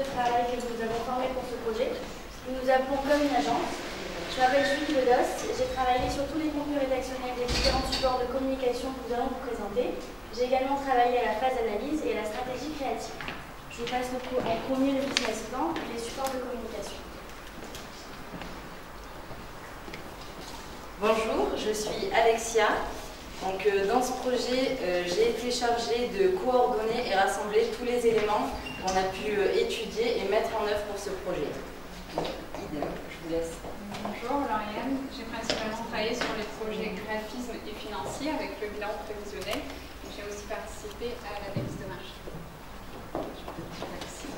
de travail que nous avons formé pour ce projet. Nous nous appelons comme une agence. Je m'appelle Julie Bedos, j'ai travaillé sur tous les contenus rédactionnels des différents supports de communication que nous allons vous présenter. J'ai également travaillé à la phase d'analyse et à la stratégie créative. Je vous passe en premier le business plan et les supports de communication. Bonjour, je suis Alexia. Donc, dans ce projet, j'ai été chargée de coordonner et rassembler tous les éléments qu'on a pu étudier et mettre en œuvre pour ce projet. Idem, je vous laisse. Bonjour, Lauriane. J'ai principalement travaillé sur les projets graphisme et financier avec le bilan prévisionnel. J'ai aussi participé à l'analyse de marché.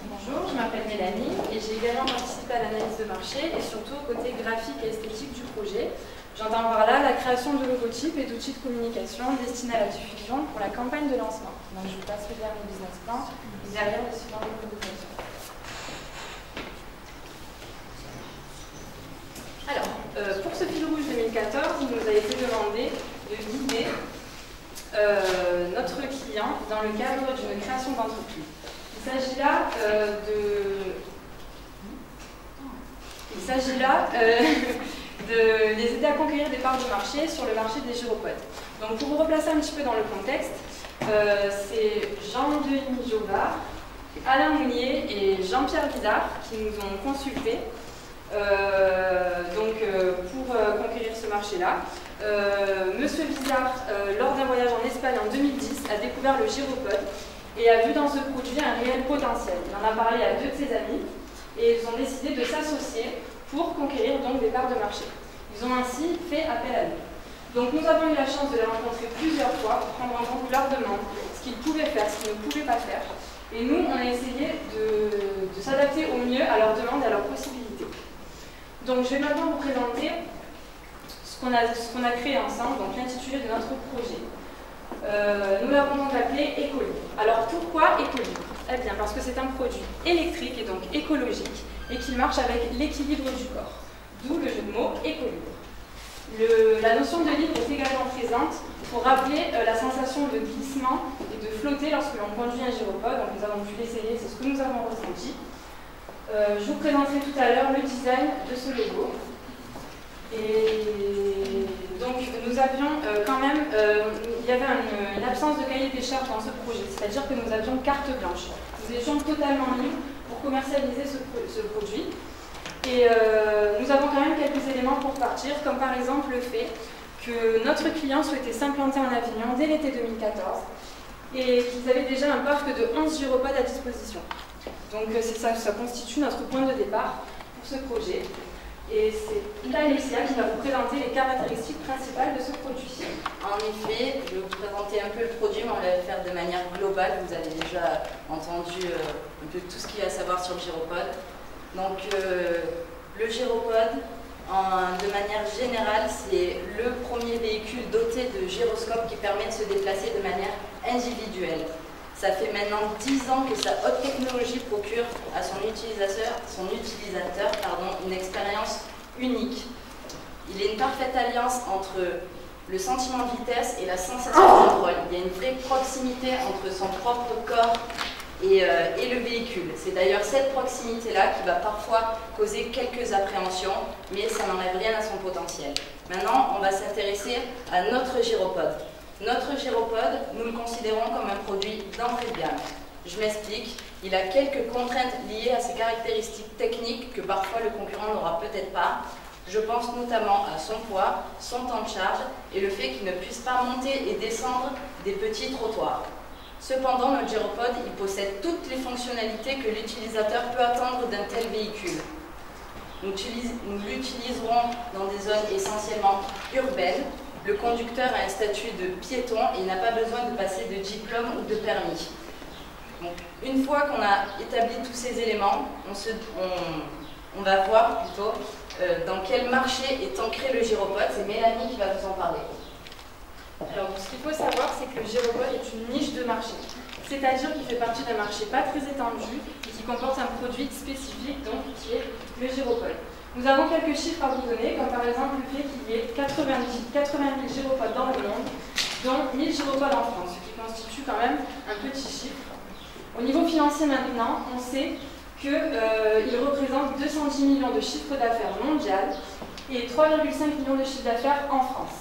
Bonjour, je m'appelle Mélanie et j'ai également participé à l'analyse de marché et surtout au côté graphique et esthétique du projet. J'entends par là la création de logotypes et d'outils de communication destinés à la diffusion pour la campagne de lancement. Donc je vous passe le dernier business plan et derrière le support de communication. Alors, pour ce fil rouge 2014, il nous a été demandé de guider notre client dans le cadre d'une création d'entreprise. Il s'agit là de les aider à conquérir des parts de marché sur le marché des gyropodes. Donc pour vous replacer un petit peu dans le contexte, c'est Jean-Denis Jovard, Alain Mounier et Jean-Pierre Vidard qui nous ont consultés pour conquérir ce marché-là. Monsieur Vidard, lors d'un voyage en Espagne en 2010, a découvert le gyropode et a vu dans ce produit un réel potentiel. Il en a parlé à deux de ses amis et ils ont décidé de s'associer pour conquérir donc des parts de marché. Ils ont ainsi fait appel à nous. Donc nous avons eu la chance de les rencontrer plusieurs fois pour prendre en compte leurs demandes, ce qu'ils pouvaient faire, ce qu'ils ne pouvaient pas faire. Et nous, on a essayé de s'adapter au mieux à leurs demandes et à leurs possibilités. Donc je vais maintenant vous présenter ce qu'on a créé ensemble, donc l'intitulé de notre projet. Nous l'avons donc appelé Écolibre. Alors pourquoi Écolibre? Eh bien parce que c'est un produit électrique et donc écologique et qu'il marche avec l'équilibre du corps. D'où le jeu de mots Écolibre. La notion de libre est également présente pour rappeler la sensation de glissement et de flotter lorsque l'on conduit un gyropode. Donc nous avons pu l'essayer, c'est ce que nous avons ressenti. Je vous présenterai tout à l'heure le design de ce logo. Et donc nous avions quand même, il y avait une absence de cahier des charges dans ce projet, c'est-à-dire que nous avions carte blanche. Nous étions totalement libres pour commercialiser ce produit. Et nous avons quand même quelques éléments pour partir, comme par exemple le fait que notre client souhaitait s'implanter en Avignon dès l'été 2014 et qu'ils avaient déjà un parc de 11 gyropodes à disposition. Donc ça constitue notre point de départ pour ce projet. Et c'est Alexia qui va vous présenter les caractéristiques principales de ce produit. En effet, je vais vous présenter un peu le produit, mais on va le faire de manière globale. Vous avez déjà entendu un peu tout ce qu'il y a à savoir sur le gyropode. Donc, le gyropode, de manière générale, c'est le premier véhicule doté de gyroscope qui permet de se déplacer de manière individuelle. Ça fait maintenant 10 ans que sa haute technologie procure à son utilisateur une expérience unique. Il est une parfaite alliance entre le sentiment de vitesse et la sensation de contrôle. Il y a une vraie proximité entre son propre corps et le véhicule. C'est d'ailleurs cette proximité-là qui va parfois causer quelques appréhensions, mais ça n'enlève rien à son potentiel. Maintenant, on va s'intéresser à notre gyropode. Notre gyropode, nous le considérons comme un produit d'entrée de gamme. Je m'explique, il a quelques contraintes liées à ses caractéristiques techniques que parfois le concurrent n'aura peut-être pas. Je pense notamment à son poids, son temps de charge et le fait qu'il ne puisse pas monter et descendre des petits trottoirs. Cependant, notre gyropode, il possède toutes les fonctionnalités que l'utilisateur peut attendre d'un tel véhicule. Nous l'utiliserons dans des zones essentiellement urbaines. Le conducteur a un statut de piéton et il n'a pas besoin de passer de diplôme ou de permis. Donc, une fois qu'on a établi tous ces éléments, on va voir plutôt dans quel marché est ancré le gyropode. C'est Mélanie qui va vous en parler. Alors, ce qu'il faut savoir, c'est que le gyropode est une niche de marché. C'est-à-dire qu'il fait partie d'un marché pas très étendu et qui comporte un produit spécifique, donc qui est le gyropode. Nous avons quelques chiffres à vous donner, comme par exemple le fait qu'il y ait 80 000 gyropodes dans le monde, dont 1000 gyropodes en France, ce qui constitue quand même un petit chiffre. Au niveau financier maintenant, on sait qu'il représente 210 millions de chiffre d'affaires mondial et 3,5 millions de chiffre d'affaires en France.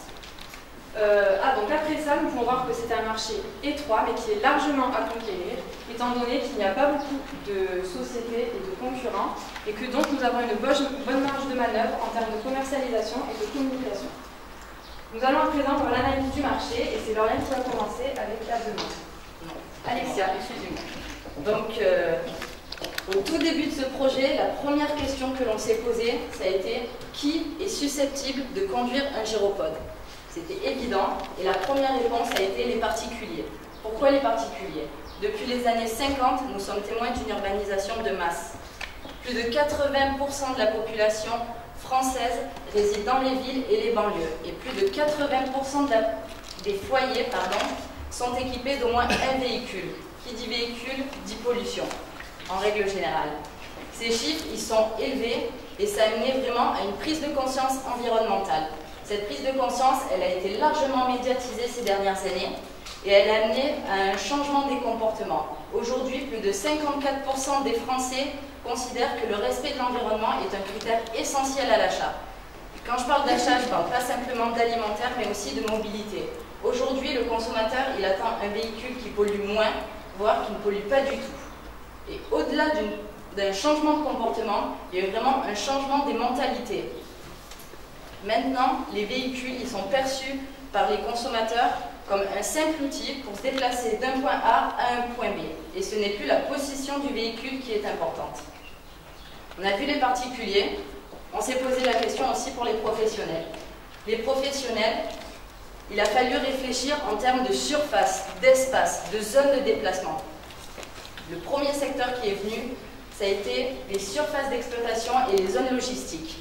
Donc après ça, nous pouvons voir que c'est un marché étroit, mais qui est largement à conquérir, étant donné qu'il n'y a pas beaucoup de sociétés et de concurrents, et que donc nous avons une bonne marge de manœuvre en termes de commercialisation et de communication. Nous allons à présent voir l'analyse du marché, et c'est Lauriane qui va commencer avec la demande. Alexia, excusez-moi. Donc, au tout début de ce projet, la première question que l'on s'est posée, ça a été qui est susceptible de conduire un gyropode? C'était évident, et la première réponse a été les particuliers. Pourquoi les particuliers? Depuis les années 50, nous sommes témoins d'une urbanisation de masse. Plus de 80% de la population française réside dans les villes et les banlieues, et plus de 80% des foyers sont équipés d'au moins un véhicule. Qui dit véhicule, dit pollution, en règle générale. Ces chiffres, ils sont élevés, et ça a mené vraiment à une prise de conscience environnementale. Cette prise de conscience, elle a été largement médiatisée ces dernières années et elle a amené à un changement des comportements. Aujourd'hui, plus de 54% des Français considèrent que le respect de l'environnement est un critère essentiel à l'achat. Quand je parle d'achat, je ne parle pas simplement d'alimentaire, mais aussi de mobilité. Aujourd'hui, le consommateur, il attend un véhicule qui pollue moins, voire qui ne pollue pas du tout. Et au-delà d'un changement de comportement, il y a eu vraiment un changement des mentalités. Maintenant, les véhicules, ils sont perçus par les consommateurs comme un simple outil pour se déplacer d'un point A à un point B. Et ce n'est plus la position du véhicule qui est importante. On a vu les particuliers, on s'est posé la question aussi pour les professionnels. Les professionnels, il a fallu réfléchir en termes de surface, d'espace, de zone de déplacement. Le premier secteur qui est venu, ça a été les surfaces d'exploitation et les zones logistiques.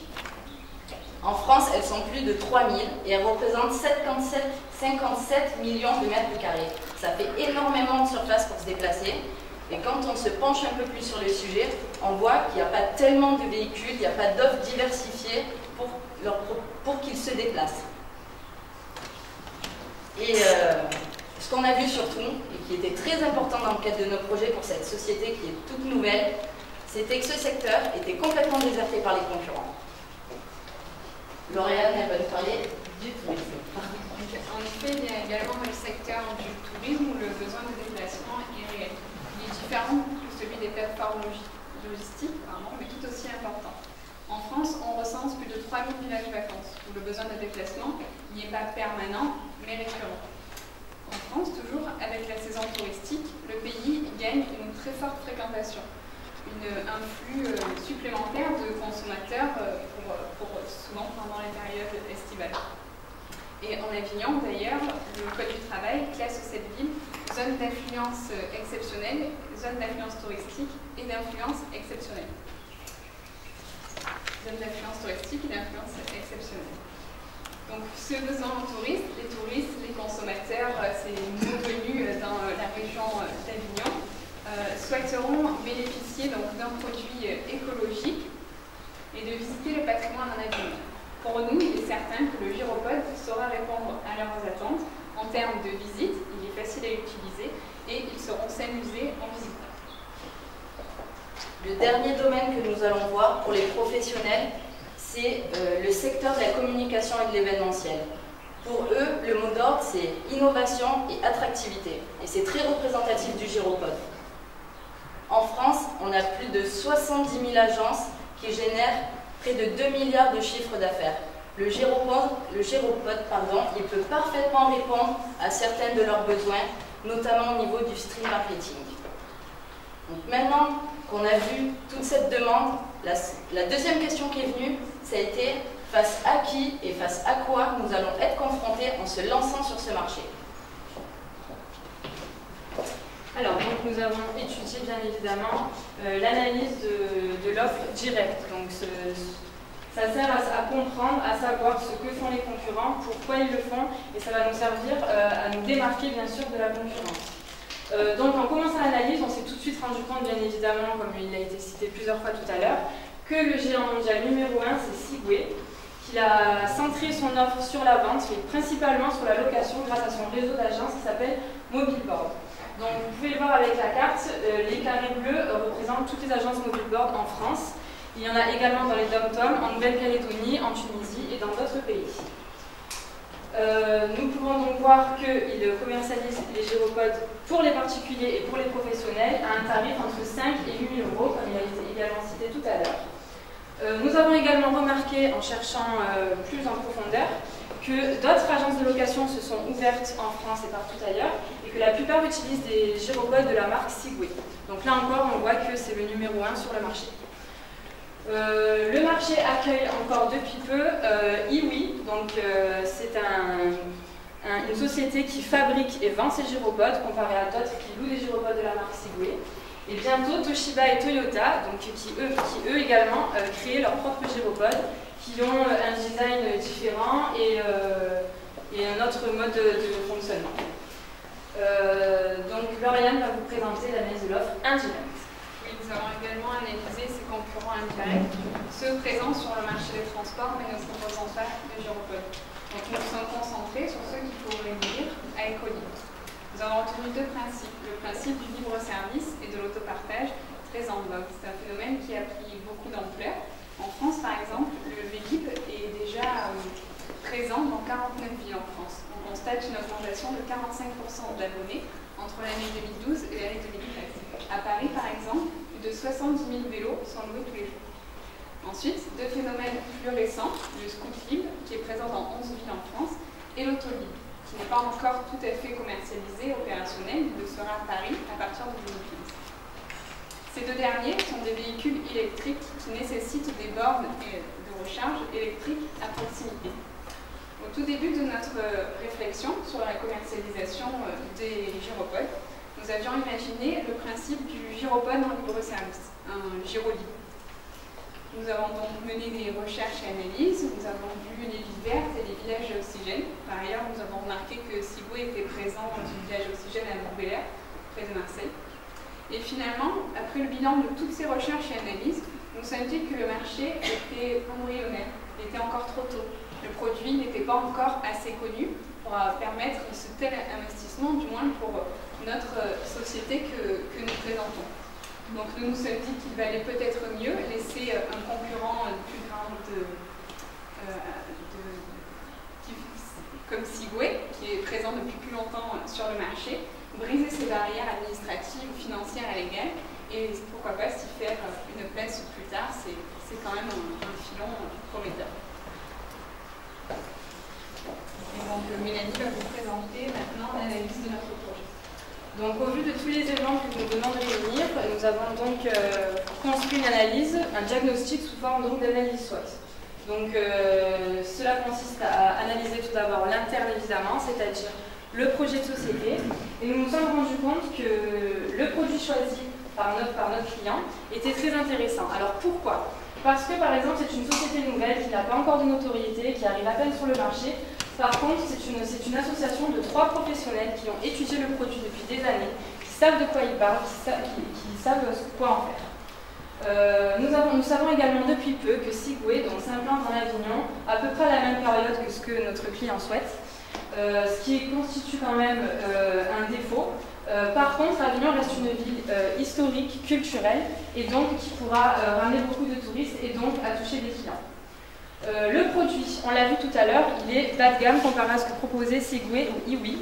En France, elles sont plus de 3000 et elles représentent 57 millions de mètres carrés. Ça fait énormément de surface pour se déplacer. Et quand on se penche un peu plus sur le sujet, on voit qu'il n'y a pas tellement de véhicules, il n'y a pas d'offres diversifiées pour qu'ils se déplacent. Et ce qu'on a vu surtout, et qui était très important dans le cadre de nos projets pour cette société qui est toute nouvelle, c'était que ce secteur était complètement déserté par les concurrents. Lauriane, elle va nous parler du tourisme. En effet, il y a également le secteur du tourisme où le besoin de déplacement est réel. Il est différent de celui des plateformes logistiques, mais tout aussi important. En France, on recense plus de 3000 villages vacances où le besoin de déplacement n'est pas permanent, mais récurrent. En France, toujours avec la saison touristique, le pays gagne une très forte fréquentation. Un flux supplémentaire de consommateurs souvent pendant les périodes estivales. Et en Avignon, d'ailleurs, le Code du travail classe cette ville zone d'influence exceptionnelle, zone d'influence touristique et d'influence exceptionnelle. Zone d'influence touristique et d'influence exceptionnelle. Donc, ce besoin en touristes, les consommateurs, ces nouveaux venus dans la région d'Avignon, souhaiteront bénéficier d'un produit écologique et de visiter le patrimoine en Avignon. Pour nous, il est certain que le gyropode saura répondre à leurs attentes en termes de visite, il est facile à utiliser et ils sauront s'amuser en visitant. Le dernier domaine que nous allons voir pour les professionnels, c'est le secteur de la communication et de l'événementiel. Pour eux, le mot d'ordre, c'est innovation et attractivité. Et c'est très représentatif du gyropode. En France, on a plus de 70 000 agences qui génèrent près de 2 milliards de chiffres d'affaires. Le gyropode, il peut parfaitement répondre à certains de leurs besoins, notamment au niveau du stream marketing. Donc maintenant qu'on a vu toute cette demande, la deuxième question qui est venue, ça a été face à qui et face à quoi nous allons être confrontés en se lançant sur ce marché. Alors, donc, nous avons étudié bien évidemment l'analyse de l'offre directe. Donc, ça sert à comprendre, à savoir ce que font les concurrents, pourquoi ils le font, et ça va nous servir à nous démarquer bien sûr de la concurrence. Donc, en commençant l'analyse, on s'est tout de suite rendu compte, bien évidemment, comme il a été cité plusieurs fois tout à l'heure, que le géant mondial numéro 1, c'est Segway, qu'il a centré son offre sur la vente, mais principalement sur la location grâce à son réseau d'agences qui s'appelle Mobileboard. Donc vous pouvez le voir avec la carte, les carrés bleus représentent exemple toutes les agences mobile board en France. Il y en a également dans les dom-tom, en Nouvelle-Calédonie, en Tunisie et dans d'autres pays. Nous pouvons donc voir qu'ils commercialisent les gyropodes pour les particuliers et pour les professionnels à un tarif entre 5 et 8 000 €, comme il a été également cité tout à l'heure. Nous avons également remarqué, en cherchant plus en profondeur, que d'autres agences de location se sont ouvertes en France et partout ailleurs, et que la plupart utilisent des gyropodes de la marque Sigway. Donc là encore, on voit que c'est le numéro 1 sur le marché. Le marché accueille encore depuis peu Iwi, donc c'est une société qui fabrique et vend ses gyropodes, comparé à d'autres qui louent des gyropodes de la marque Sigway. Et bientôt, Toshiba et Toyota, donc, qui eux également créent leurs propres gyropodes, qui ont un design différent et un autre mode de fonctionnement. Donc Lauriane va vous présenter l'analyse de l'offre indirecte. Oui, nous avons également analysé ces concurrents indirects, ceux présents sur le marché des transports mais ne proposant pas de gyropodes. Donc nous nous sommes concentrés sur ceux qui pourraient nuire à Ecolibre. Nous avons retenu deux principes, le principe du libre service et de l'autopartage, très en vogue. C'est un phénomène qui a pris beaucoup d'ampleur. En France, par exemple, le Vélib est déjà présent dans 49 villes en France. On constate une augmentation de 45% d'abonnés entre l'année 2012 et l'année 2013. À Paris, par exemple, plus de 70 000 vélos sont loués tous les jours. Ensuite, deux phénomènes plus récents, le Scootlib, qui est présent dans 11 villes en France, et l'Autolib, qui n'est pas encore tout à fait commercialisé, opérationnel, il le sera à Paris à partir de 2015. Ces deux derniers sont des véhicules électriques qui nécessitent des bornes de recharge électrique à proximité. Au tout début de notre réflexion sur la commercialisation des gyropodes, nous avions imaginé le principe du gyropode en libre service, un gyrolib. Nous avons donc mené des recherches et analyses, nous avons vu les villes vertes et les villages à oxygène. Par ailleurs, nous avons remarqué que Sigway était présent dans un village à oxygène à Montbéliard, près de Marseille. Et finalement, après le bilan de toutes ces recherches et analyses, nous sommes dit que le marché était embryonnaire, il était encore trop tôt. Le produit n'était pas encore assez connu pour permettre ce tel investissement, du moins pour notre société que nous présentons. Donc nous nous sommes dit qu'il valait peut-être mieux laisser un concurrent plus grand comme Sigway, qui est présent depuis plus longtemps sur le marché, briser ses barrières administratives, financières et légales, et pourquoi pas s'y faire une place plus tard, c'est quand même un filon prometteur. Et donc Mélanie va vous présenter maintenant l'analyse de notre projet. Donc au vu de tous les éléments que nous venons de réunir, nous avons donc construit une analyse, un diagnostic sous forme d'analyse SWOT. Donc cela consiste à analyser tout d'abord l'interne évidemment, c'est-à-dire le projet de société, et nous nous sommes rendus compte que le produit choisi par notre client était très intéressant. Alors pourquoi? Parce que par exemple c'est une société nouvelle qui n'a pas encore de notoriété, qui arrive à peine sur le marché. Par contre, c'est une association de 3 professionnels qui ont étudié le produit depuis des années, qui savent de quoi ils parlent, qui savent quoi en faire. Nous savons également depuis peu que Sigway s'implante en Avignon à peu près à la même période que ce que notre client souhaite, ce qui constitue quand même un défaut. Par contre, Avignon reste une ville historique, culturelle, et donc qui pourra ramener beaucoup de touristes et donc à toucher des clients. Le produit, on l'a vu tout à l'heure, il est bas de gamme comparé à ce que proposait Sigway ou Iwi.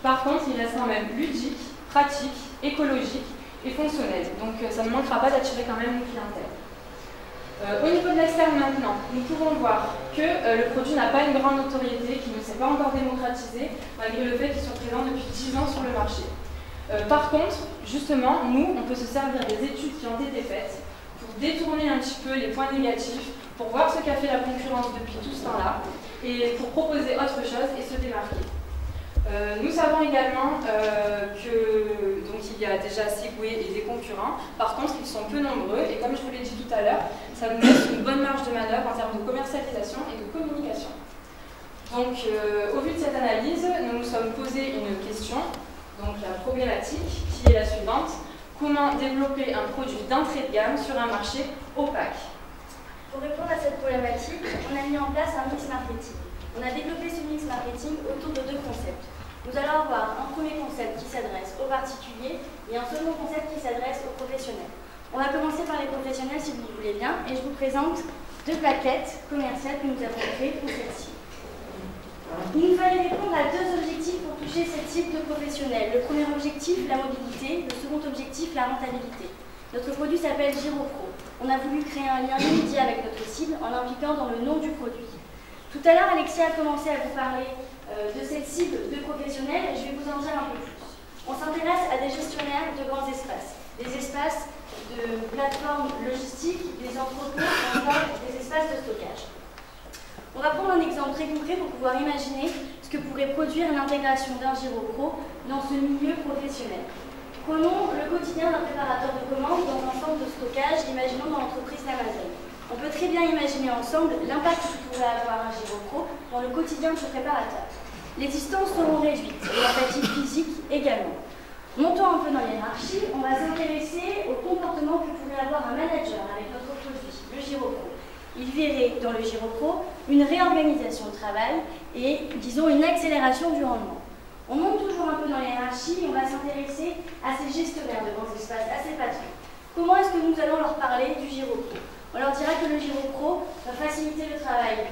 Par contre, il reste quand même ludique, pratique, écologique et fonctionnel. Donc ça ne manquera pas d'attirer quand même une clientèle. Au niveau de l'externe maintenant, nous pouvons voir que le produit n'a pas une grande notoriété, qu'il ne s'est pas encore démocratisé, malgré le fait qu'il soit présent depuis 10 ans sur le marché. Par contre, justement, nous, on peut se servir des études qui ont été faites pour détourner un petit peu les points négatifs, pour voir ce qu'a fait la concurrence depuis tout ce temps-là, et pour proposer autre chose et se démarquer. Nous savons également qu'il y a déjà Sigway et des concurrents, par contre ils sont peu nombreux, et comme je vous l'ai dit tout à l'heure, ça nous laisse une bonne marge de manœuvre en termes de commercialisation et de communication. Donc au vu de cette analyse, nous nous sommes posé une question, donc la problématique, qui est la suivante: comment développer un produit d'entrée de gamme sur un marché opaque? Pour répondre à cette problématique, on a mis en place un mix marketing. On a développé ce mix marketing autour de 2 concepts. Nous allons avoir un premier concept qui s'adresse aux particuliers et un second concept qui s'adresse aux professionnels. On va commencer par les professionnels si vous le voulez bien, et je vous présente 2 plaquettes commerciales que nous avons créées pour cette cible. Il nous fallait répondre à 2 objectifs pour toucher cette cible de professionnels. Le premier objectif, la mobilité. Le second objectif, la rentabilité. Notre produit s'appelle GiroPro. On a voulu créer un lien immédiat avec notre cible en l'impliquant dans le nom du produit. Tout à l'heure, Alexia a commencé à vous parler de cette cible de professionnels et je vais vous en dire un peu plus. On s'intéresse à des gestionnaires de grands espaces, des espaces de plateformes logistiques, des entrepôts, encore des espaces de stockage. On va prendre un exemple très concret pour pouvoir imaginer ce que pourrait produire l'intégration d'un GiroPro dans ce milieu professionnel. Prenons le quotidien d'un préparateur de commandes dans un centre de stockage, imaginons dans l'entreprise d'Amazon. On peut très bien imaginer ensemble l'impact que pourrait avoir un GiroPro dans le quotidien de ce préparateur. Les distances seront réduites et la fatigue physique également. Montons un peu dans l'hiérarchie, on va s'intéresser au comportement que pourrait avoir un manager avec notre produit, le GiroPro. Il verrait dans le GiroPro une réorganisation de travail et, disons, une accélération du rendement. On monte toujours un peu dans l'hiérarchie et on va s'intéresser à ces gestionnaires de grands espaces, à ces patrons. Comment est-ce que nous allons leur parler du GiroPro? On leur dira que le GiroPro va faciliter le travail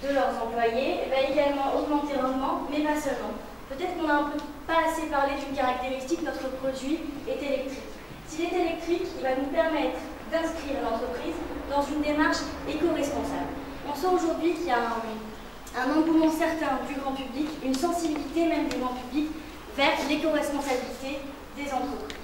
de leurs employés, et va également augmenter le rendement, mais pas seulement. Peut-être qu'on n'a un peu pas assez parlé d'une caractéristique, notre produit est électrique. S'il est électrique, il va nous permettre d'inscrire l'entreprise dans une démarche éco-responsable. On sent aujourd'hui qu'il y a un engouement certain du grand public, une sensibilité même du grand public vers l'éco-responsabilité des entreprises.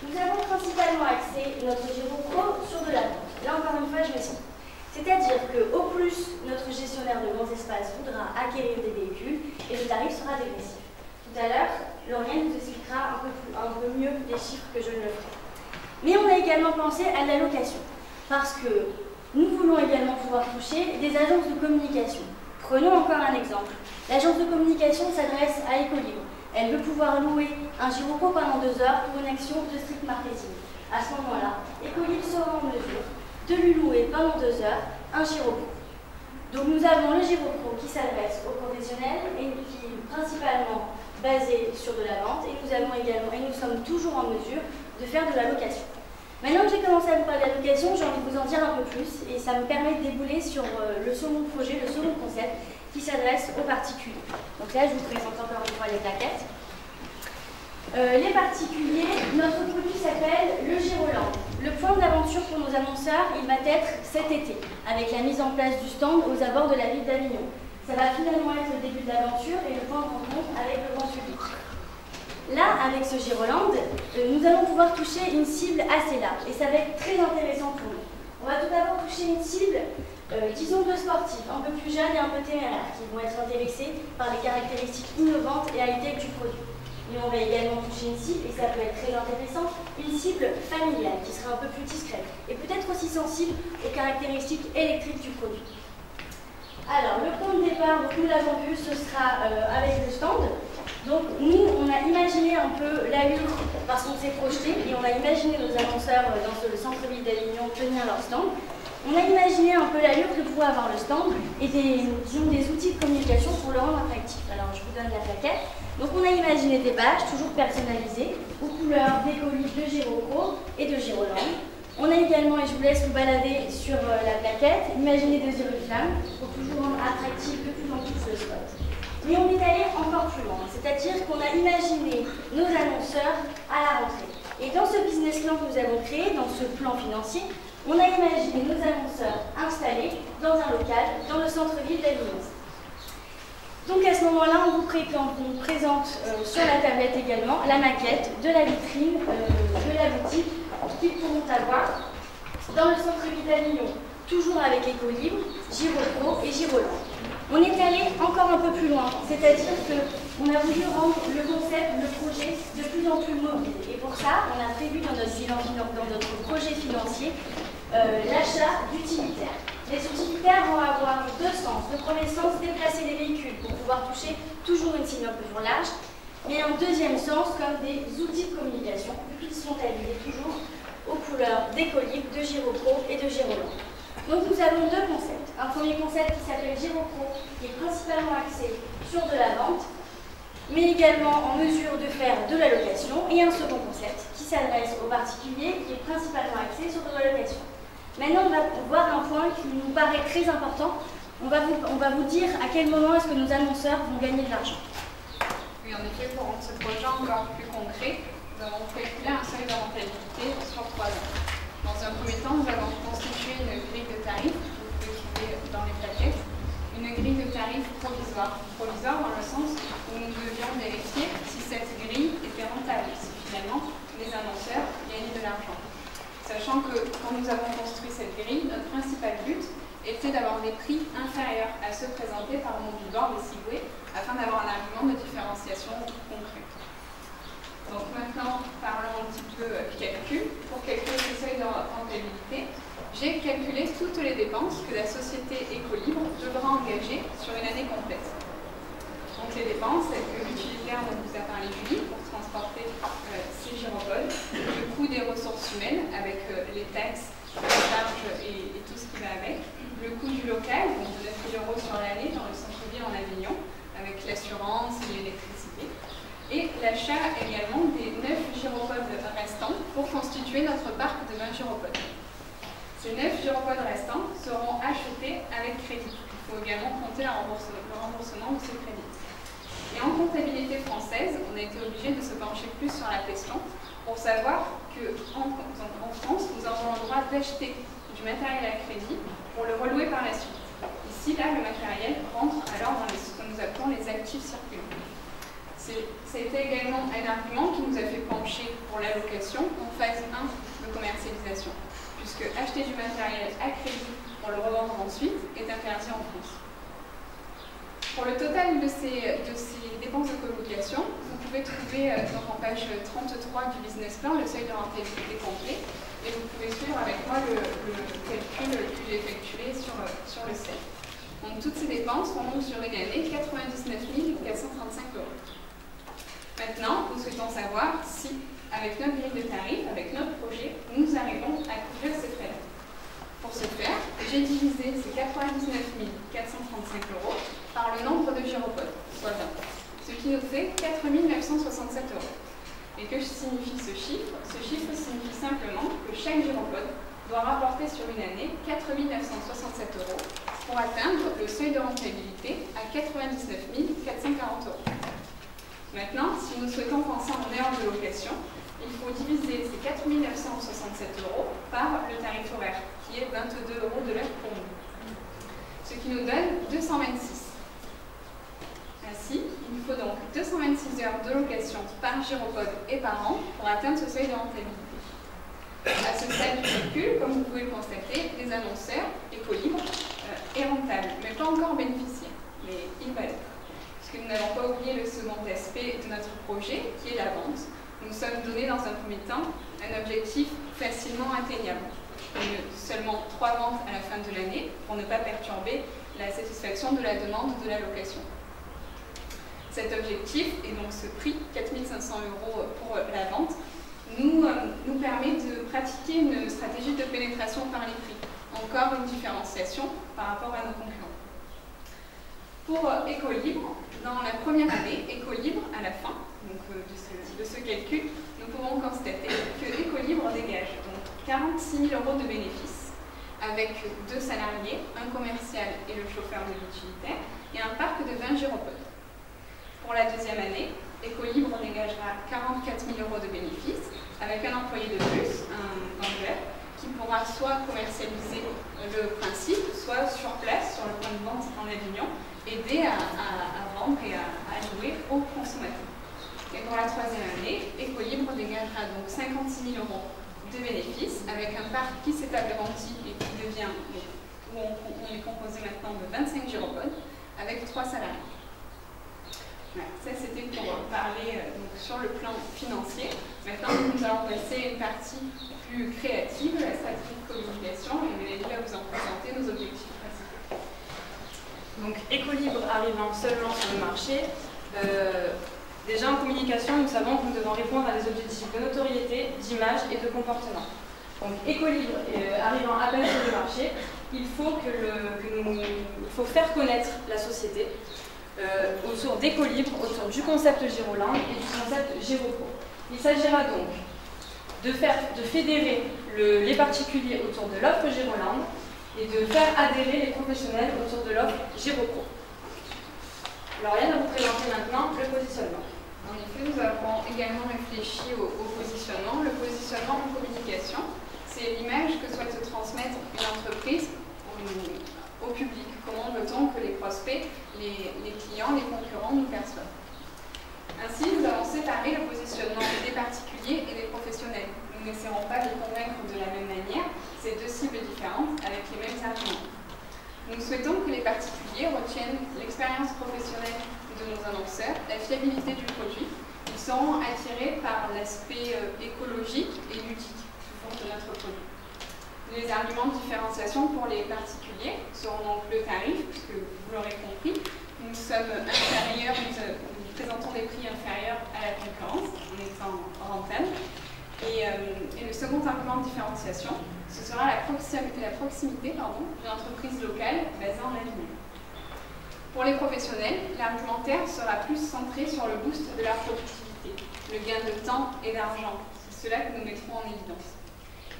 Nous avons principalement axé notre GiroPro sur de la vente. Là encore une fois, je m'explique. C'est-à-dire qu'au plus, notre gestionnaire de grands espaces voudra acquérir des véhicules et le tarif sera dégressif. Tout à l'heure, Lauriane nous expliquera un peu mieux les chiffres que je ne le ferai. Mais on a également pensé à la location, parce que nous voulons également pouvoir toucher des agences de communication. Prenons encore un exemple. L'agence de communication s'adresse à Ecolibre. Elle veut pouvoir louer un GiroPro pendant 2 heures pour une action de strict marketing. À ce moment-là, Ecolibre sera en mesure de lui louer pendant 2 heures un GiroPro. Donc nous avons le GiroPro qui s'adresse aux professionnels et qui est principalement basé sur de la vente et nous avons également, et nous sommes toujours en mesure de faire de la location. Maintenant que j'ai commencé à vous parler de la location, j'ai envie de vous en dire un peu plus et ça me permet de débouler sur le second projet, le second concept qui s'adresse aux particuliers. Donc là, je vous présente encore une fois les plaquettes. Les particuliers, notre produit s'appelle le Giroland. Le point d'aventure pour nos annonceurs, il va être cet été, avec la mise en place du stand aux abords de la ville d'Avignon. Ça va finalement être le début de l'aventure et le point de rencontre avec le grand public. Là, avec ce Giroland, nous allons pouvoir toucher une cible assez large et ça va être très intéressant pour nous. On va tout d'abord toucher une cible, disons de sportifs, un peu plus jeunes et un peu téméraires, qui vont être intéressés par les caractéristiques innovantes et high-tech du produit. Mais on va également toucher une cible, et ça peut être très intéressant, une cible familiale qui sera un peu plus discrète et peut-être aussi sensible aux caractéristiques électriques du produit. Alors, le point de départ, donc nous l'avons vu, ce sera avec le stand. Donc nous, on a imaginé un peu l'allure parce qu'on s'est projeté et on a imaginé nos annonceurs dans le centre-ville d'Avignon tenir leur stand. On a imaginé un peu l'allure que pourrait avoir le stand et des outils de communication pour le rendre attractif. Alors je vous donne la plaquette. Donc on a imaginé des badges toujours personnalisés aux couleurs d'Ecolibre, de GiroPro et de Giroland. On a également, et je vous laisse vous balader sur la plaquette, imaginé des oriflammes pour toujours rendre attractif de plus en plus le spot. Mais on est allé encore plus loin, c'est-à-dire qu'on a imaginé nos annonceurs à la rentrée. Et dans ce business plan que nous avons créé, dans ce plan financier, on a imaginé nos annonceurs installés dans un local dans le centre-ville d'Avignon. Donc à ce moment-là, on vous présente sur la tablette également la maquette de la vitrine de la boutique qu'ils pourront avoir dans le centre-ville d'Avignon, toujours avec Ecolibre, GiroPro et Giroland. On est allé encore un peu plus loin, c'est-à-dire qu'on a voulu rendre le concept, le projet de plus en plus mobile. Et pour ça, on a prévu dans notre bilan, dans notre projet financier, l'achat d'utilitaires. Les utilitaires vont avoir 2 sens. Le premier sens, déplacer les véhicules pour pouvoir toucher toujours une cible un peu plus large, mais un deuxième sens comme des outils de communication, qui sont habillés toujours aux couleurs d'Ecolibre, de GiroPro et de Giroland. Donc nous avons 2 concepts. Un premier concept qui s'appelle GiroPro, qui est principalement axé sur de la vente, mais également en mesure de faire de la location, et un second concept qui s'adresse aux particuliers, qui est principalement axé Maintenant, on va voir un point qui nous paraît très important. On va vous dire à quel moment est-ce que nos annonceurs vont gagner de l'argent. Oui, en effet, pour rendre ce projet encore plus concret, nous avons calculé un seuil de rentabilité sur 3 ans. Dans un premier temps, nous avons constitué une grille de tarifs, que vous pouvez trouver dans les plaquettes, une grille de tarifs provisoire. Provisoire dans le sens où nous devions vérifier si cette grille était rentable, si finalement les annonceurs gagnaient de l'argent. Sachant que quand nous avons construit cette grille, notre principal but était d'avoir des prix inférieurs à ceux présentés par mon billboard et Sigway, afin d'avoir un argument de différenciation concret. Donc maintenant, parlons un petit peu calcul. Pour calculer ce seuil de rentabilité, j'ai calculé toutes les dépenses que la société Écolibre devra engager sur une année complète. Donc les dépenses que l'utilitaire dont vous a parlé Julie pour transporter ces gyropodes, le coût des ressources humaines avec les taxes, les charges et tout ce qui va avec, le coût du local, donc de 9 000 € sur l'année dans le centre-ville en Avignon, avec l'assurance et l'électricité, et l'achat également des 9 gyropodes restants pour constituer notre parc de 20 gyropodes. Ces 9 gyropodes restants seront achetés avec crédit. Il faut également compter le remboursement de ce crédit. Et en comptabilité française, on a été obligé de se pencher plus sur la question pour savoir qu'en France, nous avons le droit d'acheter du matériel à crédit pour le relouer par la suite. Ici, là, le matériel rentre alors dans ce que nous appelons les actifs circulants. C'était également un argument qui nous a fait pencher pour la location en phase 1 de commercialisation, puisque acheter du matériel à crédit pour le revendre ensuite est interdit en France. Pour le total de ces dépenses de colocation, vous pouvez trouver donc en page 33 du business plan le seuil de rentabilité complet et vous pouvez suivre avec moi le calcul que j'ai effectué sur le seuil. Donc toutes ces dépenses font donc sur une année 99 435 €. Maintenant, nous souhaitons savoir si, avec notre grille de tarifs, avec notre projet, nous arrivons à couvrir ces frais-là. Pour ce faire, j'ai divisé ces 99 435 € par le nombre de gyropodes, soit 20, ce qui nous fait 4 967 €. Et que signifie ce chiffre? Ce chiffre signifie simplement que chaque gyropode doit rapporter sur une année 4 967 € pour atteindre le seuil de rentabilité à 99 440 €. Maintenant, si nous souhaitons penser en heures de location, il faut diviser ces 4 967 € par le tarif horaire, qui est 22 € de l'heure pour nous. Ce qui nous donne 226. Ainsi, il faut donc 226 heures de location par gyropode et par an pour atteindre ce seuil de rentabilité. À ce stade du calcul, comme vous pouvez le constater, les annonceurs, Écolibre, est rentable, mais pas encore bénéficiaire, mais il va l'être. Parce que nous n'avons pas oublié le second aspect de notre projet, qui est la vente. Nous sommes donnés dans un premier temps un objectif facilement atteignable. Seulement 3 ventes à la fin de l'année pour ne pas perturber la satisfaction de la demande de la location. Cet objectif et donc ce prix, 4 500 € pour la vente, nous permet de pratiquer une stratégie de pénétration par les prix. Encore une différenciation par rapport à nos concurrents. Pour Écolibre, dans la première année, Écolibre, à la fin donc, de ce calcul, nous pouvons constater que Écolibre dégage donc 46 000 € de bénéfices, avec 2 salariés, un commercial et le chauffeur de l'utilitaire, et un parc de 20 gyropodes. Pour la deuxième année, Écolibre dégagera 44 000 € de bénéfices, avec un employé de plus, un vendeur, qui pourra soit commercialiser le principe, soit sur place, sur le point de vente en Avignon, aider à vendre et à louer aux consommateurs. Et pour la troisième année, Écolibre dégagera donc 56 000 € de bénéfices, avec un parc qui s'est agrandi et qui devient, où on est composé maintenant de 25 gyropodes, avec 3 salariés. Voilà, ça c'était pour parler donc, sur le plan financier. Maintenant, nous allons passer à une partie plus créative, la stratégie de communication, et Mélanie va vous en présenter nos objectifs principaux. Donc, Écolibre arrivant seulement sur le marché, déjà en communication, nous savons que nous devons répondre à des objectifs de notoriété, d'image et de comportement. Donc, Écolibre arrivant à peine sur le marché, il faut faire connaître la société autour d'Écolibre, autour du concept Gyroland et du concept Gyropro. Il s'agira donc de fédérer les particuliers autour de l'offre Giroland et de faire adhérer les professionnels autour de l'offre GiroPro. Lauriane va vous présenter maintenant le positionnement. En effet, nous avons également réfléchi au positionnement. Le positionnement en communication, c'est l'image que souhaite transmettre une entreprise au public. Comment veut-on que les prospects, les clients, les concurrents nous perçoivent? Ainsi, nous avons séparé le positionnement des particuliers et des professionnels. Nous n'essaierons pas de les convaincre de la même manière, c'est deux cibles différentes avec les mêmes arguments. Nous souhaitons que les particuliers retiennent l'expérience professionnelle de nos annonceurs, la fiabilité du produit. Ils seront attirés par l'aspect écologique et ludique de notre produit. Les arguments de différenciation pour les particuliers seront donc le tarif, puisque vous l'aurez compris, nous sommes inférieurs, nous présentons des prix inférieurs à la concurrence en étant rentable. Et le second argument de différenciation, ce sera la proximité d'une entreprise locale basée en Avignon. Pour les professionnels, l'argumentaire sera plus centré sur le boost de leur productivité, le gain de temps et d'argent. C'est cela que nous mettrons en évidence.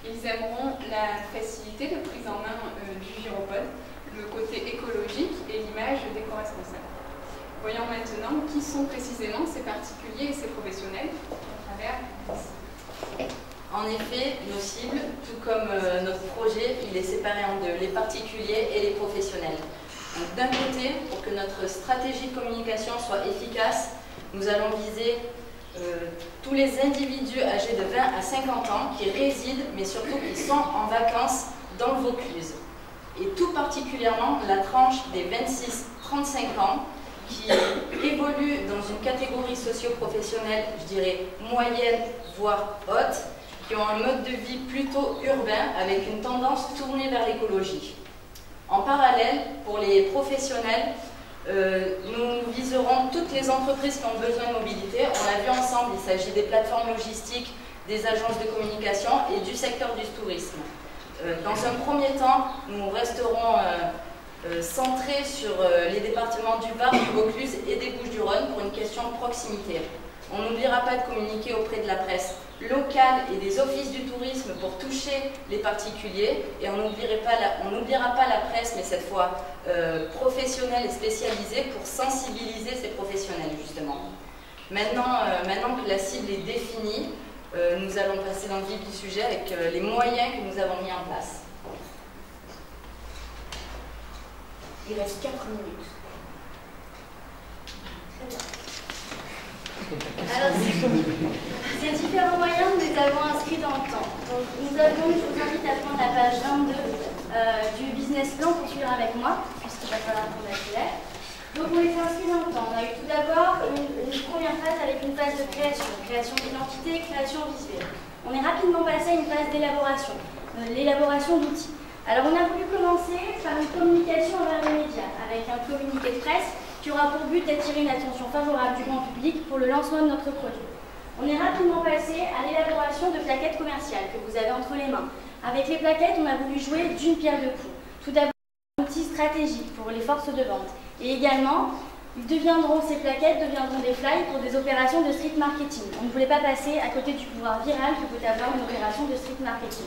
Ils aimeront la facilité de prise en main du Giropod, le côté écologique et l'image d'éco-responsable. Voyons maintenant qui sont précisément ces particuliers et ces professionnels à travers ici. En effet, nos cibles, tout comme notre projet, il est séparé en deux, les particuliers et les professionnels. D'un côté, pour que notre stratégie de communication soit efficace, nous allons viser tous les individus âgés de 20 à 50 ans qui résident, mais surtout qui sont en vacances dans le Vaucluse. Et tout particulièrement la tranche des 26-35 ans qui évoluent dans une catégorie socio-professionnelle, je dirais moyenne, voire haute, qui ont un mode de vie plutôt urbain avec une tendance tournée vers l'écologie. En parallèle, pour les professionnels, nous viserons toutes les entreprises qui ont besoin de mobilité. On l'a vu ensemble, il s'agit des plateformes logistiques, des agences de communication et du secteur du tourisme. Dans un premier temps, nous resterons centrés sur les départements du Var, du Vaucluse et des Bouches-du-Rhône pour une question de proximité. On n'oubliera pas de communiquer auprès de la presse locale et des offices du tourisme pour toucher les particuliers. Et on n'oubliera pas la presse, mais cette fois professionnelle et spécialisée pour sensibiliser ces professionnels justement. Maintenant que la cible est définie, nous allons passer dans le vif du sujet avec les moyens que nous avons mis en place. Il reste 4 minutes. Très bien. Alors, ces différents moyens, nous les avons inscrits dans le temps. Donc, je vous invite à prendre la page 22 du business plan pour suivre avec moi, puisqu'il va falloir qu'on accélère. Donc, on les a inscrits dans le temps. On a eu tout d'abord une première phase avec une phase de création d'identité, création visuelle. On est rapidement passé à une phase d'élaboration, l'élaboration d'outils. Alors, on a voulu commencer par une communication envers les médias, avec un communiqué de presse qui aura pour but d'attirer une attention favorable du grand public pour le lancement de notre produit. On est rapidement passé à l'élaboration de plaquettes commerciales que vous avez entre les mains. Avec les plaquettes, on a voulu jouer d'une pierre deux coups. Tout d'abord, un outil stratégique pour les forces de vente. Et également, ces plaquettes deviendront des flyers pour des opérations de street marketing. On ne voulait pas passer à côté du pouvoir viral que peut avoir une opération de street marketing.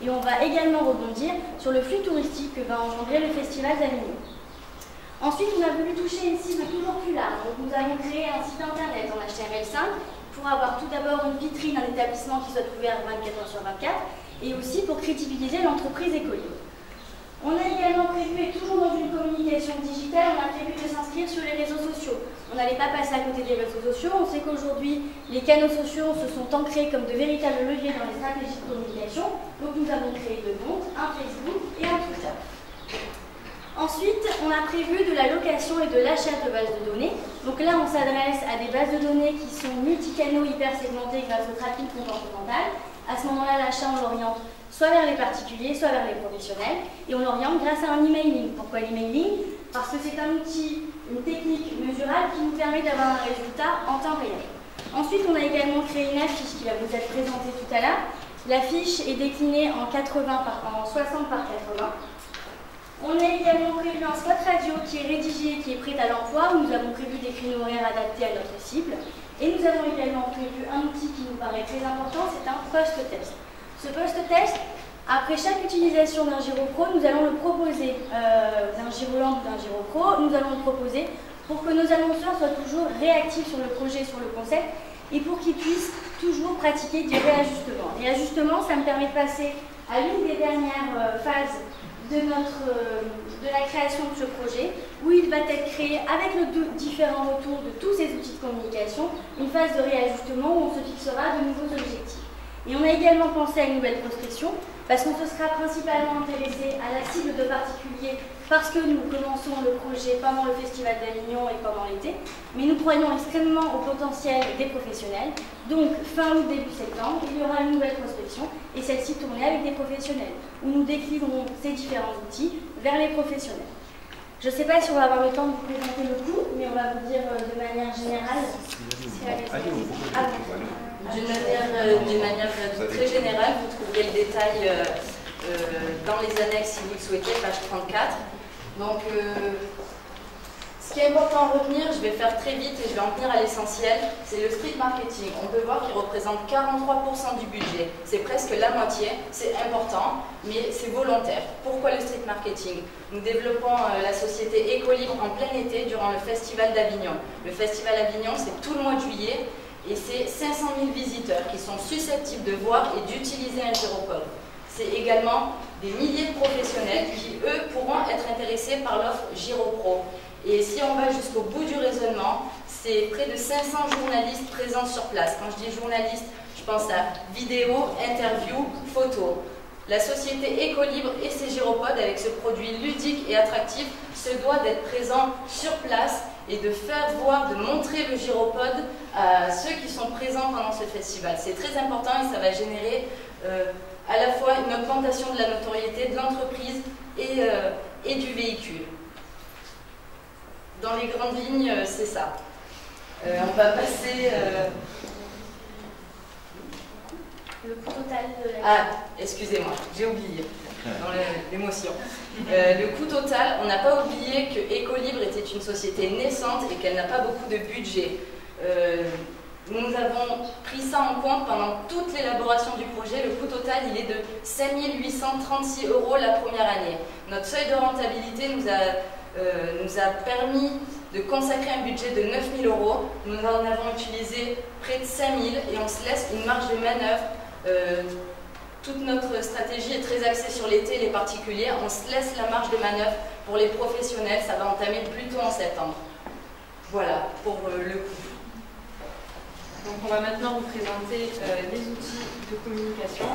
Et on va également rebondir sur le flux touristique que va engendrer le Festival d'Avignon. Ensuite, on a voulu toucher une cible toujours plus large. Donc, nous avons créé un site internet en HTML5 pour avoir tout d'abord une vitrine, un établissement qui soit ouvert 24h/24 et aussi pour crédibiliser l'entreprise écolibre. On a également prévu, et toujours dans une communication digitale, on a prévu de s'inscrire sur les réseaux sociaux. On n'allait pas passer à côté des réseaux sociaux. On sait qu'aujourd'hui, les canaux sociaux se sont ancrés comme de véritables leviers dans les stratégies de communication. Donc, nous avons créé deux comptes, un Facebook et un Twitter. Ensuite, on a prévu de la location et de l'achat de bases de données. Donc là, on s'adresse à des bases de données qui sont multicanaux, hyper segmentées grâce au tracking comportemental. À ce moment-là, l'achat, on l'oriente soit vers les particuliers, soit vers les professionnels. Et on l'oriente grâce à un emailing. Pourquoi l'emailing? Parce que c'est un outil, une technique mesurable qui nous permet d'avoir un résultat en temps réel. Ensuite, on a également créé une affiche qui va vous être présentée tout à l'heure. L'affiche est déclinée en 60 par 80. On a également prévu un spot radio qui est rédigé, qui est prêt à l'emploi, où nous avons prévu des créneaux horaires adaptés à notre cible. Et nous avons également prévu un outil qui nous paraît très important, c'est un post-test. Ce post-test, après chaque utilisation d'un GiroPro, nous allons le proposer, d'un GiroLand ou d'un GiroPro, nous allons le proposer pour que nos annonceurs soient toujours réactifs sur le projet, sur le concept, et pour qu'ils puissent toujours pratiquer des réajustements. Réajustements, ça me permet de passer à l'une des dernières phases de la création de ce projet, où il va être créé avec le différent retour de tous ces outils de communication, une phase de réajustement où on se fixera de nouveaux objectifs. Et on a également pensé à une nouvelle prospection, parce qu'on se sera principalement intéressé à la cible de particuliers, parce que nous commençons le projet pendant le Festival d'Avignon et pendant l'été, mais nous croyons extrêmement au potentiel des professionnels. Donc, fin août, début septembre, il y aura une nouvelle prospection, et celle-ci tournée avec des professionnels, où nous déclinerons ces différents outils vers les professionnels. Je ne sais pas si on va avoir le temps de vous présenter le coût, mais on va vous dire de manière générale. D'une manière très générale, vous trouverez le détail dans les annexes si vous le souhaitez, page 34. Donc, ce qui est important à retenir, je vais faire très vite et je vais en venir à l'essentiel, c'est le street marketing. On peut voir qu'il représente 43% du budget. C'est presque la moitié, c'est important, mais c'est volontaire. Pourquoi le street marketing? Nous développons la société Écolibre en plein été durant le Festival d'Avignon. Le Festival d'Avignon, c'est tout le mois de juillet et c'est 500 000 visiteurs qui sont susceptibles de voir et d'utiliser un GiroPod. C'est également des milliers de professionnels qui, eux, pourront être intéressés par l'offre GiroPro. Et si on va jusqu'au bout du raisonnement, c'est près de 500 journalistes présents sur place. Quand je dis journalistes, je pense à vidéo, interview, photo. La société Écolibre et ses GiroPods, avec ce produit ludique et attractif, se doit d'être présent sur place et de faire voir, de montrer le GiroPod à ceux qui sont présents pendant ce festival. C'est très important et ça va générer à la fois une augmentation de la notoriété de l'entreprise et du véhicule. Dans les grandes lignes, c'est ça. On va passer... Le coût total de la... Ah, excusez-moi, j'ai oublié, dans l'émotion. Le coût total, on n'a pas oublié que Écolibre était une société naissante et qu'elle n'a pas beaucoup de budget. Nous avons pris ça en compte pendant toute l'élaboration du projet. Le coût total, il est de 5 836 € la première année. Notre seuil de rentabilité nous a permis de consacrer un budget de 9 000 €. Nous en avons utilisé près de 5 000 et on se laisse une marge de manœuvre. Toute notre stratégie est très axée sur l'été et les particuliers. On se laisse la marge de manœuvre pour les professionnels. Ça va entamer plutôt en septembre. Voilà pour le coût. Donc on va maintenant vous présenter les outils de communication.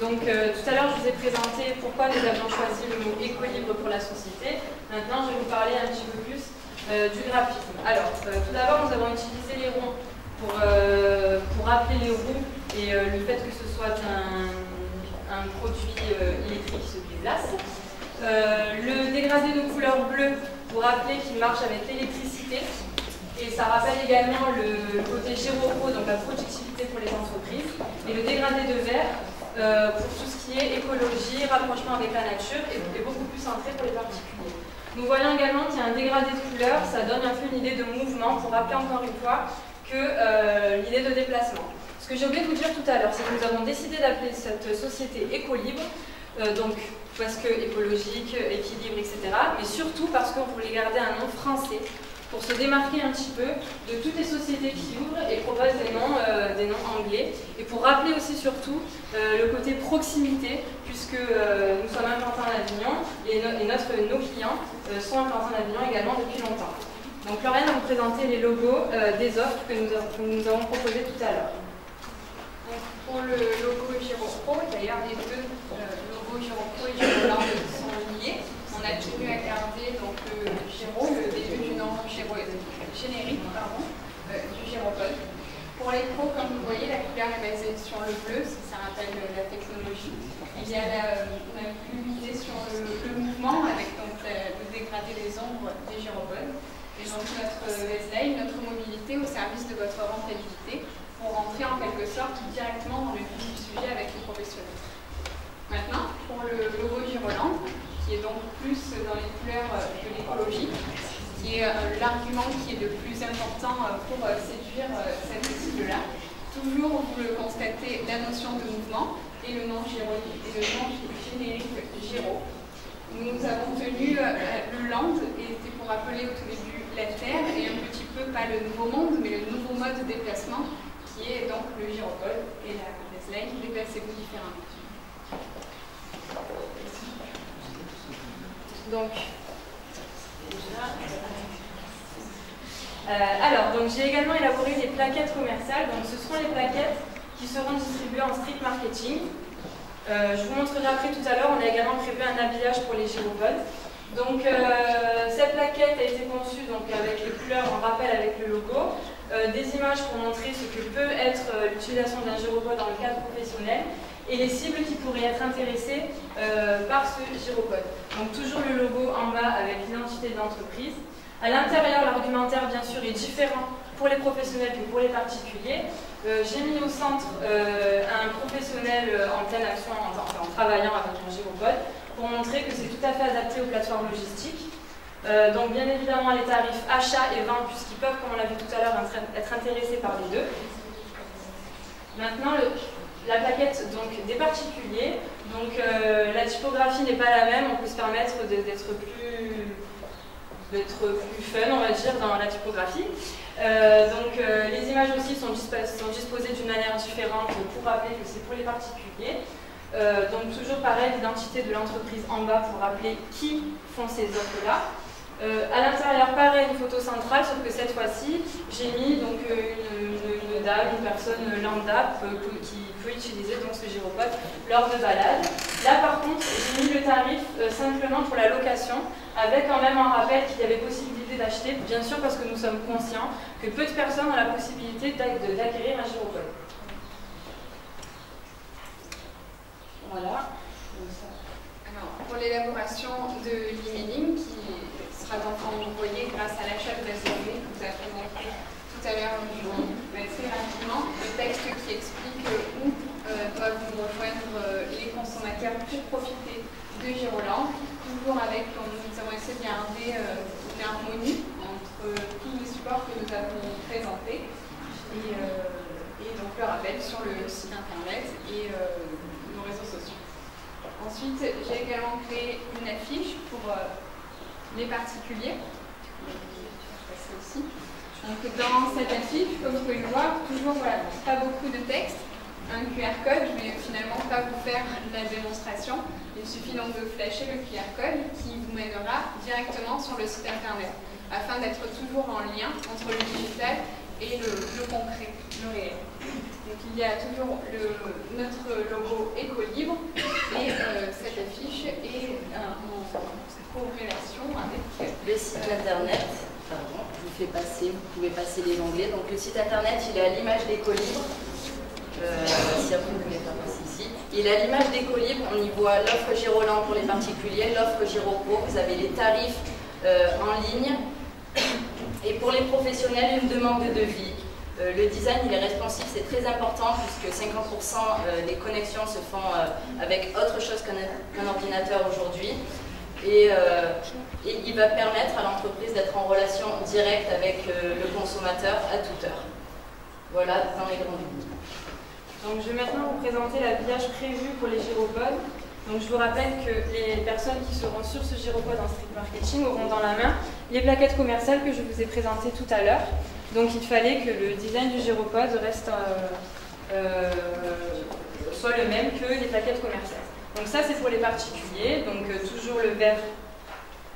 Donc tout à l'heure je vous ai présenté pourquoi nous avions choisi le mot Écolibre pour la société. Maintenant je vais vous parler un petit peu plus du graphisme. Alors tout d'abord nous avons utilisé les ronds pour rappeler les roues et le fait que ce soit un produit électrique qui se déplace. Le dégradé de couleur bleue pour rappeler qu'il marche avec l'électricité. Et ça rappelle également le côté GiroPro, donc la productivité pour les entreprises. Et le dégradé de vert pour tout ce qui est écologie, rapprochement avec la nature et beaucoup plus centré pour les particuliers. Nous voyons également qu'il y a un dégradé de couleur, ça donne un peu une idée de mouvement pour rappeler encore une fois que l'idée de déplacement. Ce que j'ai oublié de vous dire tout à l'heure, c'est que nous avons décidé d'appeler cette société Écolibre, donc parce que écologique, équilibre, etc. Mais surtout parce qu'on voulait garder un nom français pour se démarquer un petit peu de toutes les sociétés qui ouvrent et proposent des noms anglais. Et pour rappeler aussi surtout le côté proximité, puisque nous sommes implantés en Avignon et nos clients sont implantés en Avignon également depuis longtemps. Donc Lauriane va vous présenter les logos des offres que nous avons proposées tout à l'heure. Pour le logo GiroPro, d'ailleurs les deux logos GiroPro et GiroLand sont liés. On a tenu à garder donc, le Giro, le début du nom générique du GiroPod. Pour les pros, comme vous voyez, la couleur est basée sur le bleu, ça rappelle la technologie. On a pu miser sur le mouvement avec donc, le dégradé des ombres des GiroPods. Et donc notre baseline, notre mobilité au service de votre rentabilité pour rentrer en quelque sorte directement dans le vif du sujet avec les professionnels. Maintenant, pour le logo GiroLand, qui est donc plus dans les couleurs de l'écologie, qui est l'argument qui est le plus important pour séduire reproduire cette cible-là. Toujours, vous le constatez, la notion de mouvement et le nom générique Géro. Nous avons tenu le land, et c'était pour rappeler au tout début la Terre, et un petit peu, pas le nouveau monde, mais le nouveau mode de déplacement, qui est donc le gyropode, et la baseline, déplacez-vous différemment. Donc, alors, j'ai également élaboré des plaquettes commerciales. Donc, ce seront les plaquettes qui seront distribuées en street marketing. Je vous montrerai après tout à l'heure. On a également prévu un habillage pour les gyropodes. Donc, cette plaquette a été conçue donc, avec les couleurs en rappel avec le logo, des images pour montrer ce que peut être l'utilisation d'un gyropode dans le cadre professionnel et les cibles qui pourraient être intéressées par ce gyropode. Donc, toujours le logo en bas avec l'identité de l'entreprise. À l'intérieur, l'argumentaire, bien sûr, est différent pour les professionnels que pour les particuliers. J'ai mis au centre un professionnel en pleine action, en travaillant avec un gyropode, pour montrer que c'est tout à fait adapté aux plateformes logistiques. Donc, bien évidemment, les tarifs achat et vente, puisqu'ils peuvent, comme on l'a vu tout à l'heure, être intéressés par les deux. Maintenant, la plaquette donc, des particuliers. Donc, la typographie n'est pas la même, on peut se permettre d'être plus fun, on va dire, dans la typographie. Les images aussi sont disposées d'une manière différente pour rappeler que c'est pour les particuliers. Donc toujours pareil, l'identité de l'entreprise en bas pour rappeler qui font ces offres-là. À l'intérieur, pareil, une photo centrale, sauf que cette fois-ci, j'ai mis donc, une dame, une personne lambda qui peut utiliser donc, ce gyropode lors de balades. Là, par contre, j'ai mis le tarif simplement pour la location, avec quand même un rappel qu'il y avait possibilité d'acheter, bien sûr parce que nous sommes conscients que peu de personnes ont la possibilité d'acquérir un gyropode. Voilà. Alors, pour l'élaboration de l'emailing, qui sera donc envoyé grâce à l'achat de base de données que vous avez montré tout à l'heure, très rapidement, le texte qui explique où doivent nous rejoindre les consommateurs pour profiter de Giroland, toujours avec, comme nous avons essayé de garder une harmonie entre tous les supports que nous avons présentés et donc le rappel sur le site internet et nos réseaux sociaux. Ensuite, j'ai également créé une affiche pour les particuliers. Aussi. Donc, dans cette affiche, comme vous pouvez le voir, toujours voilà, pas beaucoup de texte, un QR code. Je vais finalement pas vous faire la démonstration. Il suffit donc de flasher le QR code qui vous mènera directement sur le site internet afin d'être toujours en lien entre le digital et le concret, le réel. Donc il y a toujours notre logo Écolibre et cette affiche est en corrélation avec le site internet. Pardon, je vous fais passer, vous pouvez passer les onglets. Donc le site internet, il est à l'image d'Écolibre. Si après vous voulez faire passer ici. Il est à l'image d'Écolibre, on y voit l'offre Giroland pour les particuliers, l'offre Giropro, vous avez les tarifs en ligne. Et pour les professionnels, une demande de devis. Le design, il est responsive, c'est très important puisque 50% des connexions se font avec autre chose qu'un ordinateur aujourd'hui. Et il va permettre à l'entreprise d'être en relation directe avec le consommateur à toute heure. Voilà, dans les grandes lignes. Donc, je vais maintenant vous présenter l'habillage prévu pour les gyropodes. Donc, je vous rappelle que les personnes qui seront sur ce gyropode en street marketing auront dans la main les plaquettes commerciales que je vous ai présentées tout à l'heure. Donc, il fallait que le design du gyropode reste soit le même que les plaquettes commerciales. Donc, ça, c'est pour les particuliers. Donc, toujours le vert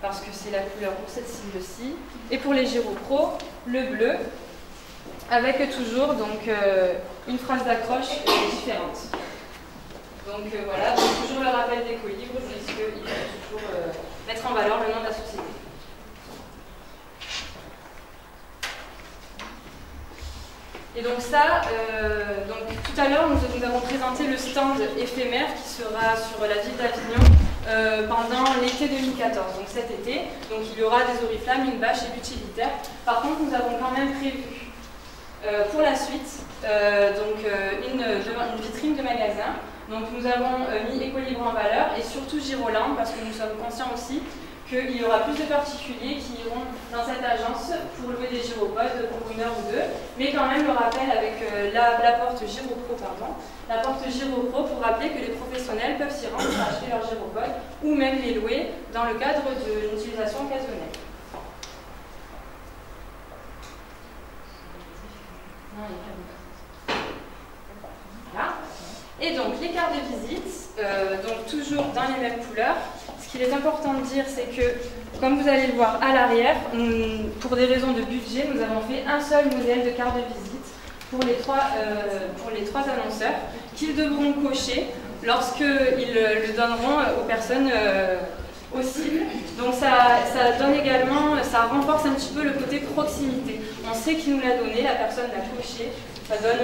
parce que c'est la couleur pour cette cible-ci. Et pour les gyropros, le bleu, avec toujours donc, une phrase d'accroche différente. Donc voilà, donc toujours le rappel d'Écolibre, puisqu'il faut toujours mettre en valeur le nom de la société. Et donc ça, tout à l'heure, nous avons présenté le stand éphémère qui sera sur la ville d'Avignon pendant l'été 2014, donc cet été. Donc il y aura des oriflammes, une bâche et l'utilitaire. Par contre, nous avons quand même prévu pour la suite une vitrine de magasin. Donc nous avons mis Écolibre en valeur et surtout Giroland parce que nous sommes conscients aussi qu'il y aura plus de particuliers qui iront dans cette agence pour louer des gyropodes pour 1 heure ou 2, mais quand même le rappel avec la porte GiroPro, la porte GiroPro pour rappeler que les professionnels peuvent s'y rendre pour acheter leurs gyropodes ou même les louer dans le cadre d'une utilisation occasionnelle. Voilà. Et donc les cartes de visite, donc toujours dans les mêmes couleurs. Ce qu'il est important de dire, c'est que, comme vous allez le voir à l'arrière, pour des raisons de budget, nous avons fait un seul modèle de carte de visite pour les trois annonceurs qu'ils devront cocher lorsqu'ils le donneront aux personnes aussi. Donc ça donne également, ça renforce un petit peu le côté proximité. On sait qui nous l'a donné, la personne l'a coché, ça donne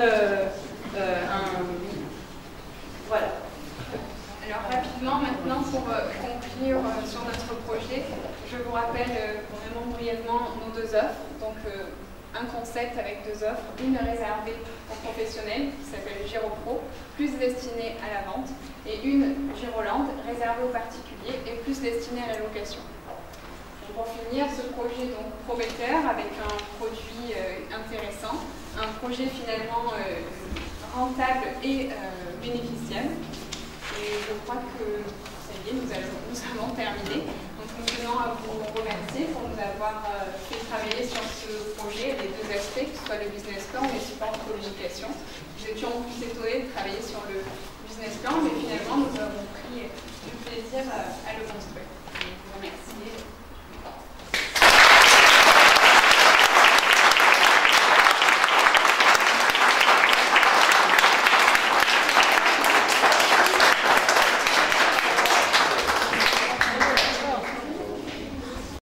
voilà. Alors rapidement maintenant pour conclure sur notre projet, je vous rappelle vraiment brièvement nos 2 offres. Donc un concept avec 2 offres, une réservée aux professionnels qui s'appelle GiroPro, plus destinée à la vente, et une Giroland réservée aux particuliers et plus destinée à la location. Donc, pour finir, ce projet donc prometteur avec un produit intéressant, un projet finalement rentable et bénéficiable. Et je crois que ça y est, nous avons terminé. Donc nous tenons à vous remercier pour nous avoir fait travailler sur ce projet, les 2 aspects, que ce soit le business plan ou les supports pour l'éducation. Nous étions plus étonnés de travailler sur le business plan, mais finalement nous avons pris du plaisir à le construire. Je vous remercie.